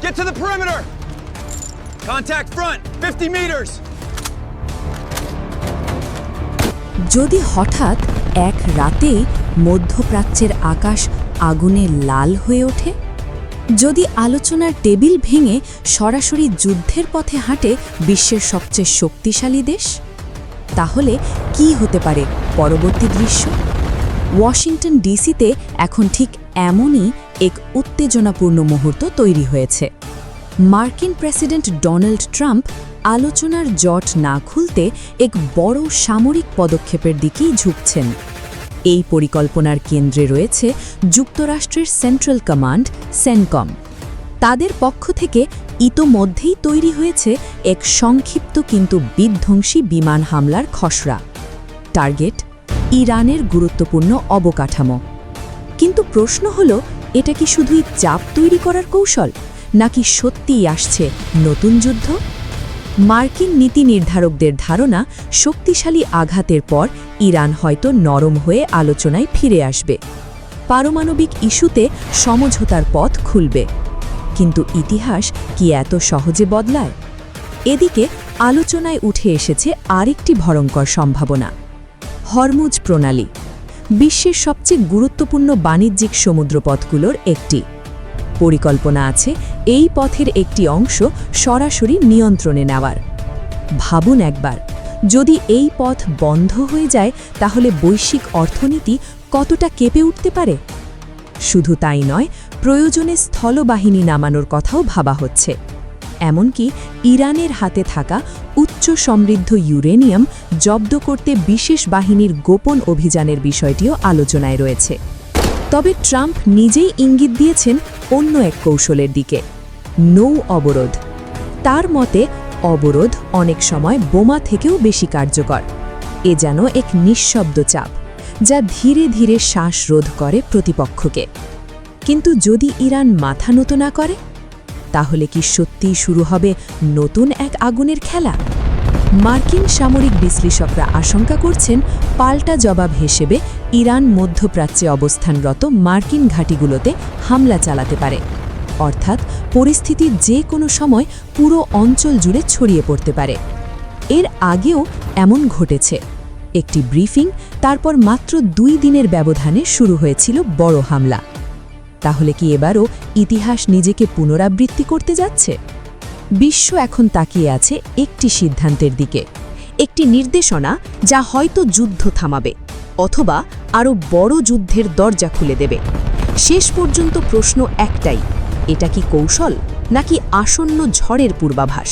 Get to the perimeter! Contact front, 50 meters! যদি হঠাৎ এক রাতেই মধ্যপ্রাচ্যের আকাশ আগুনে লাল হয়ে ওঠে, যদি আলোচনার টেবিল ভেঙে সরাসরি যুদ্ধের পথে হাঁটে বিশ্বের সবচেয়ে শক্তিশালী দেশ, তাহলে কি হতে পারে পরবর্তী দৃশ্য? ওয়াশিংটন ডিসিতে এখন ঠিক এমনই এক উত্তেজনাপূর্ণ মুহূর্ত তৈরি হয়েছে। মার্কিন প্রেসিডেন্ট ডোনাল্ড ট্রাম্প আলোচনার জট না খুলতে এক বড় সামরিক পদক্ষেপের দিকেই ঝুঁকছেন। এই পরিকল্পনার কেন্দ্রে রয়েছে যুক্তরাষ্ট্রের সেন্ট্রাল কমান্ড সেনকম। তাদের পক্ষ থেকে ইতোমধ্যেই তৈরি হয়েছে এক সংক্ষিপ্ত কিন্তু বিধ্বংসী বিমান হামলার খসড়া। টার্গেট ইরানের গুরুত্বপূর্ণ অবকাঠামো। কিন্তু প্রশ্ন হল, এটা কি শুধুই চাপ তৈরি করার কৌশল, নাকি সত্যিই আসছে নতুন যুদ্ধ? মার্কিন নীতি নির্ধারকদের ধারণা, শক্তিশালী আঘাতের পর ইরান হয়তো নরম হয়ে আলোচনায় ফিরে আসবে, পারমাণবিক ইস্যুতে সমঝোতার পথ খুলবে। কিন্তু ইতিহাস কি এত সহজে বদলায়? এদিকে আলোচনায় উঠে এসেছে আরেকটি ভয়ঙ্কর সম্ভাবনা, হরমুজ প্রণালী, বিশ্বের সবচেয়ে গুরুত্বপূর্ণ বাণিজ্যিক সমুদ্রপথগুলোর একটি। পরিকল্পনা আছে এই পথের একটি অংশ সরাসরি নিয়ন্ত্রণে নেওয়ার। ভাবুন একবার, যদি এই পথ বন্ধ হয়ে যায়, তাহলে বৈশ্বিক অর্থনীতি কতটা কেঁপে উঠতে পারে? শুধু তাই নয়, প্রয়োজনে স্থলবাহিনী নামানোর কথাও ভাবা হচ্ছে। এমনকি ইরানের হাতে থাকা উচ্চ সমৃদ্ধ ইউরেনিয়াম জব্দ করতে বিশেষ বাহিনীর গোপন অভিযানের বিষয়টিও আলোচনায় রয়েছে। তবে ট্রাম্প নিজেই ইঙ্গিত দিয়েছেন অন্য এক কৌশলের দিকে, নৌ অবরোধ। তার মতে অবরোধ অনেক সময় বোমা থেকেও বেশি কার্যকর। এ যেন এক নিঃশব্দ চাপ, যা ধীরে ধীরে শ্বাসরোধ করে প্রতিপক্ষকে। কিন্তু যদি ইরান মাথা নত না করে, তাহলে কি সত্যিই শুরু হবে নতুন এক আগুনের খেলা? মার্কিন সামরিক বিশ্লেষকরা আশঙ্কা করছেন, পাল্টা জবাব হিসেবে ইরান মধ্যপ্রাচ্যে অবস্থানরত মার্কিন ঘাঁটিগুলোতে হামলা চালাতে পারে। অর্থাৎ পরিস্থিতি যে কোনো সময় পুরো অঞ্চল জুড়ে ছড়িয়ে পড়তে পারে। এর আগেও এমন ঘটেছে। একটি ব্রিফিং, তারপর মাত্র 2 দিনের ব্যবধানে শুরু হয়েছিল বড় হামলা। তাহলে কি এবারও ইতিহাস নিজেকে পুনরাবৃত্তি করতে যাচ্ছে? বিশ্ব এখন তাকিয়ে আছে একটি সিদ্ধান্তের দিকে, একটি নির্দেশনা যা হয়তো যুদ্ধ থামাবে, অথবা আরও বড় যুদ্ধের দরজা খুলে দেবে। শেষ পর্যন্ত প্রশ্ন একটাই, এটা কি কৌশল, নাকি আসন্ন ঝড়ের পূর্বাভাস?